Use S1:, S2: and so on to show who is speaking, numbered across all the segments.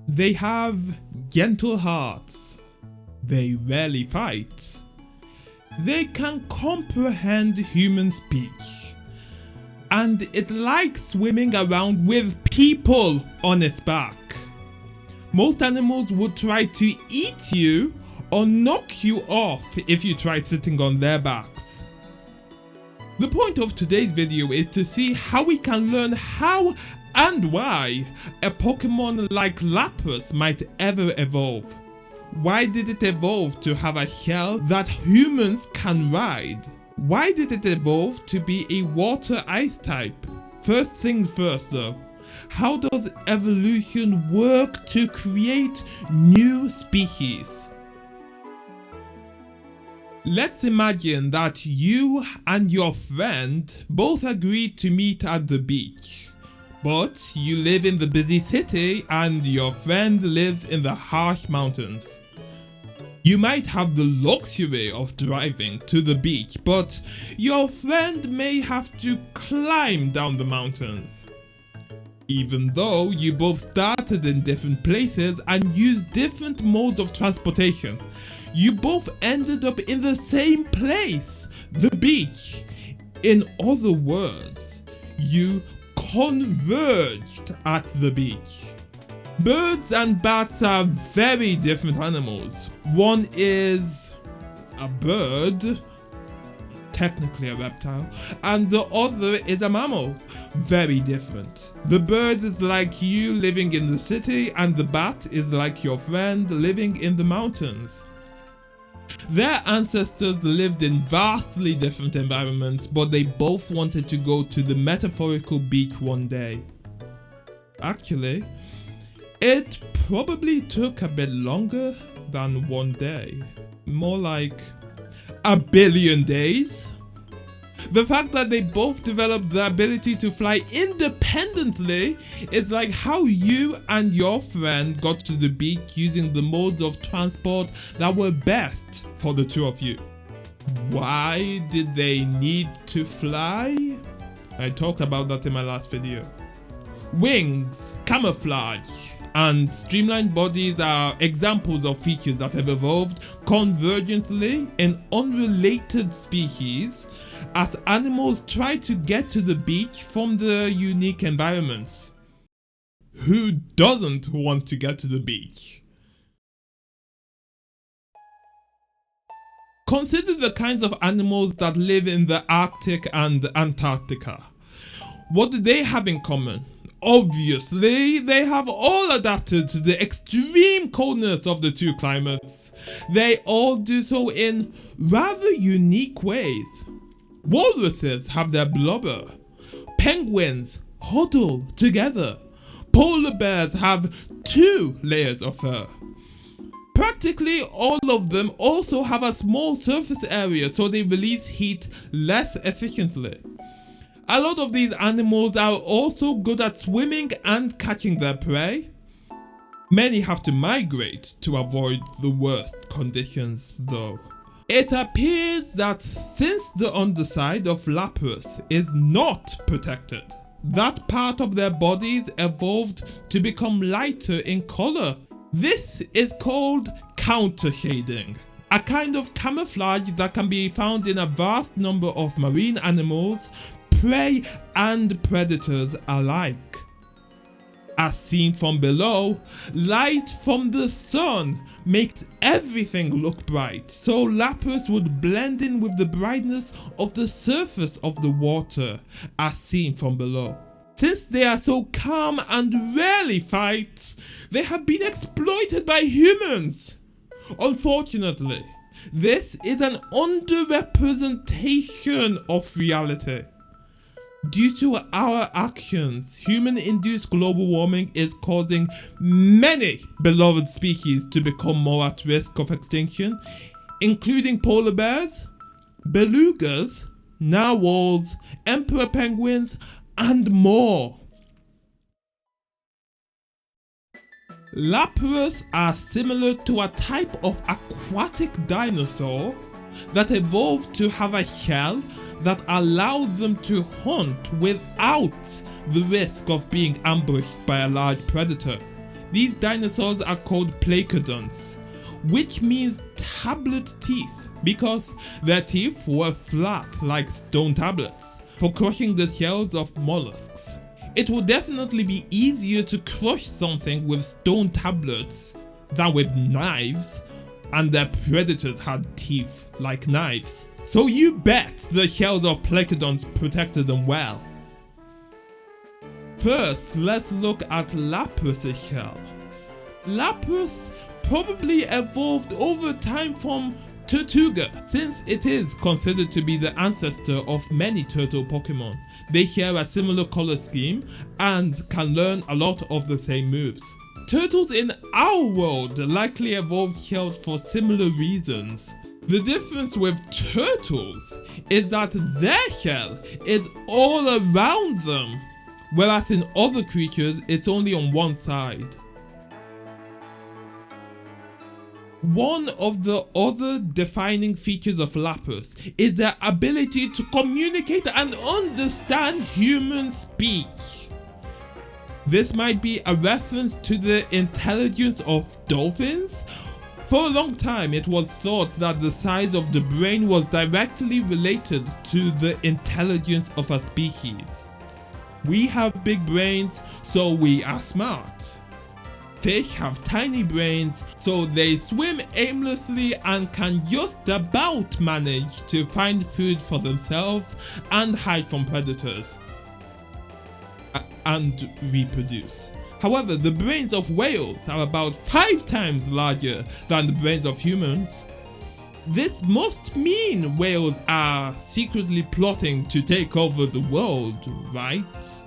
S1: They have gentle hearts. They rarely fight. They can comprehend human speech. And it likes swimming around with people on its back. Most animals would try to eat you or knock you off if you tried sitting on their backs. The point of today's video is to see how we can learn how and why a Pokemon like Lapras might ever evolve. Why did it evolve to have a shell that humans can ride? Why did it evolve to be a water ice type? First things first though, how does evolution work to create new species? Let's imagine that you and your friend both agreed to meet at the beach. But you live in the busy city and your friend lives in the harsh mountains. You might have the luxury of driving to the beach, but your friend may have to climb down the mountains. Even though you both started in different places and used different modes of transportation, you both ended up in the same place, the beach. In other words, you converged at the beach. Birds and bats are very different animals. One is a bird, technically a reptile, and the other is a mammal, very different. The bird is like you living in the city and the bat is like your friend living in the mountains. Their ancestors lived in vastly different environments, but they both wanted to go to the metaphorical beach one day. Actually, it probably took a bit longer than one day. More like a billion days. The fact that they both developed the ability to fly independently is like how you and your friend got to the beach using the modes of transport that were best for the two of you. Why did they need to fly? I talked about that in my last video. Wings, camouflage, and streamlined bodies are examples of features that have evolved convergently in unrelated species as animals try to get to the beach from their unique environments. Who doesn't want to get to the beach? Consider the kinds of animals that live in the Arctic and Antarctica. What do they have in common? Obviously, they have all adapted to the extreme coldness of the two climates. They all do so in rather unique ways. Walruses have their blubber. Penguins huddle together. Polar bears have 2 layers of fur. Practically all of them also have a small surface area, so they release heat less efficiently. A lot of these animals are also good at swimming and catching their prey. Many have to migrate to avoid the worst conditions though. It appears that since the underside of Lapras is not protected, that part of their bodies evolved to become lighter in color. This is called countershading, a kind of camouflage that can be found in a vast number of marine animals, prey and predators alike. As seen from below, light from the sun makes everything look bright, so Lapras would blend in with the brightness of the surface of the water, as seen from below. Since they are so calm and rarely fight, they have been exploited by humans. Unfortunately, this is an underrepresentation of reality. Due to our actions, human-induced global warming is causing many beloved species to become more at risk of extinction, including polar bears, belugas, narwhals, emperor penguins, and more. Lapras are similar to a type of aquatic dinosaur that evolved to have a shell that allowed them to hunt without the risk of being ambushed by a large predator. These dinosaurs are called placodonts, which means tablet teeth because their teeth were flat like stone tablets for crushing the shells of mollusks. It would definitely be easier to crush something with stone tablets than with knives, and their predators had teeth like knives. So you bet the shells of placodonts protected them well. First, let's look at Lapras' shell. Lapras probably evolved over time from Tirtouga, since it is considered to be the ancestor of many turtle Pokémon. They share a similar color scheme and can learn a lot of the same moves. Turtles in our world likely evolved shells for similar reasons. The difference with turtles is that their shell is all around them, whereas in other creatures it's only on one side. One of the other defining features of Lapras is their ability to communicate and understand human speech. This might be a reference to the intelligence of dolphins. For a long time, it was thought that the size of the brain was directly related to the intelligence of a species. We have big brains, so we are smart. Fish have tiny brains, so they swim aimlessly and can just about manage to find food for themselves and hide from predators and reproduce. However, the brains of whales are about 5 times larger than the brains of humans. This must mean whales are secretly plotting to take over the world, right?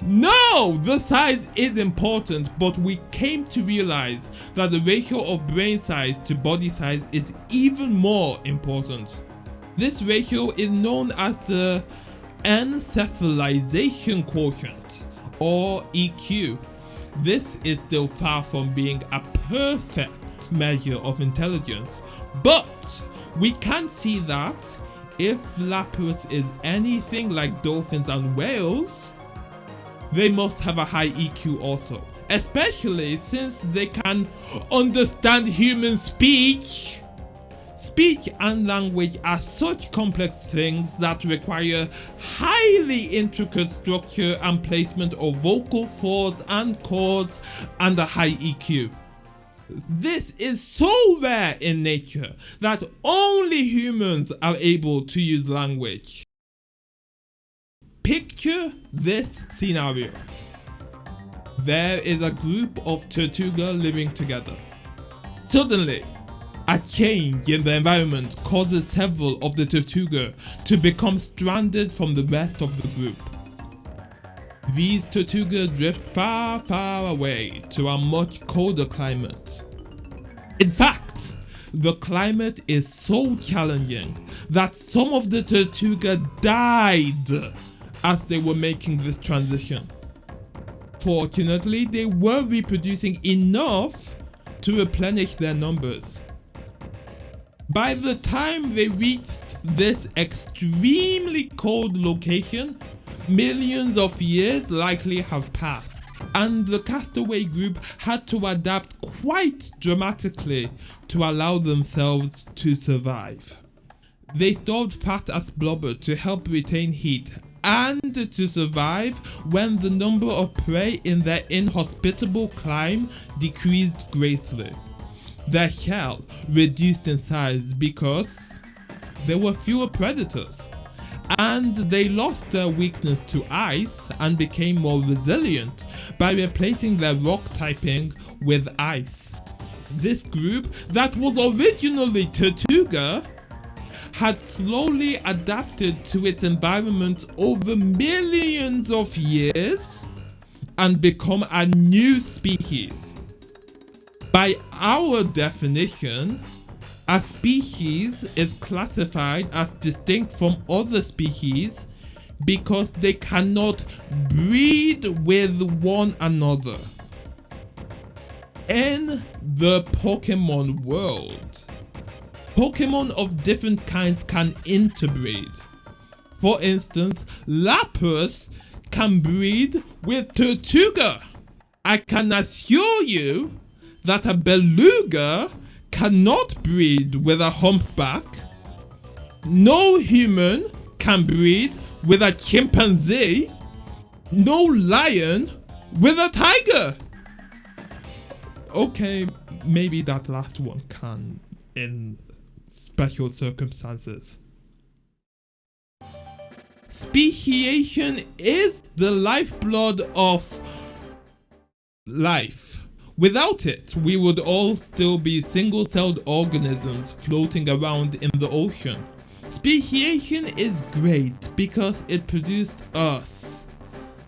S1: No! The size is important, but we came to realize that the ratio of brain size to body size is even more important. This ratio is known as the encephalization quotient, or EQ. This is still far from being a perfect measure of intelligence, but we can see that if Lapras is anything like dolphins and whales, they must have a high EQ also, especially since they can understand human speech. Speech and language are such complex things that require highly intricate structure and placement of vocal folds and chords and a high EQ. This is so rare in nature that only humans are able to use language. Picture this scenario. There is a group of Tirtouga living together. Suddenly, a change in the environment causes several of the Tirtouga to become stranded from the rest of the group. These Tirtouga drift far, far away to a much colder climate. In fact, the climate is so challenging that some of the Tirtouga died as they were making this transition. Fortunately, they were reproducing enough to replenish their numbers. By the time they reached this extremely cold location, millions of years likely have passed, and the castaway group had to adapt quite dramatically to allow themselves to survive. They stored fat as blubber to help retain heat and to survive when the number of prey in their inhospitable climate decreased greatly. Their shell reduced in size because there were fewer predators, and they lost their weakness to ice and became more resilient by replacing their rock typing with ice. This group that was originally Tirtouga had slowly adapted to its environments over millions of years and become a new species. By our definition, a species is classified as distinct from other species because they cannot breed with one another. In the Pokémon world, Pokémon of different kinds can interbreed. For instance, Lapras can breed with Tirtouga, I can assure you that a beluga cannot breed with a humpback. No human can breed with a chimpanzee. No lion with a tiger. Okay, maybe that last one can in special circumstances. Speciation is the lifeblood of life. Without it, we would all still be single-celled organisms floating around in the ocean. Speciation is great because it produced us.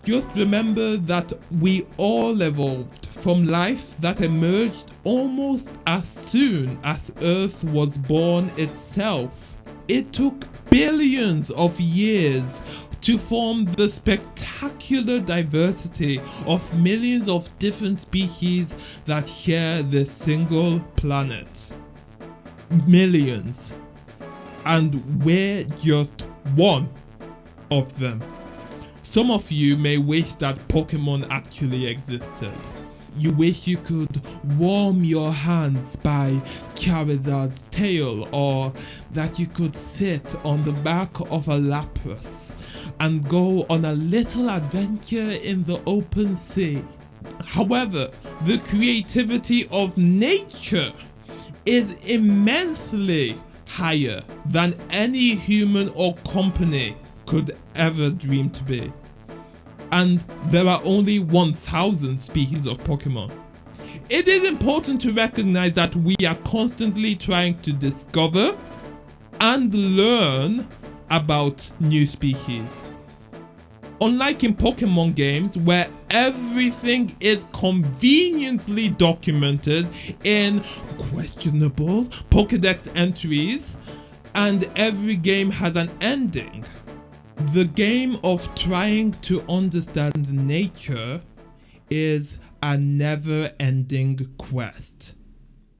S1: Just remember that we all evolved from life that emerged almost as soon as Earth was born itself. It took billions of years to form the spectacular diversity of millions of different species that share this single planet. Millions. And we're just one of them. Some of you may wish that Pokémon actually existed. You wish you could warm your hands by Charizard's tail, or that you could sit on the back of a Lapras and go on a little adventure in the open sea. However, the creativity of nature is immensely higher than any human or company could ever dream to be. And there are only 1,000 species of Pokémon. It is important to recognize that we are constantly trying to discover and learn about new species. Unlike in Pokémon games, where everything is conveniently documented in questionable Pokédex entries, and every game has an ending, the game of trying to understand nature is a never-ending quest.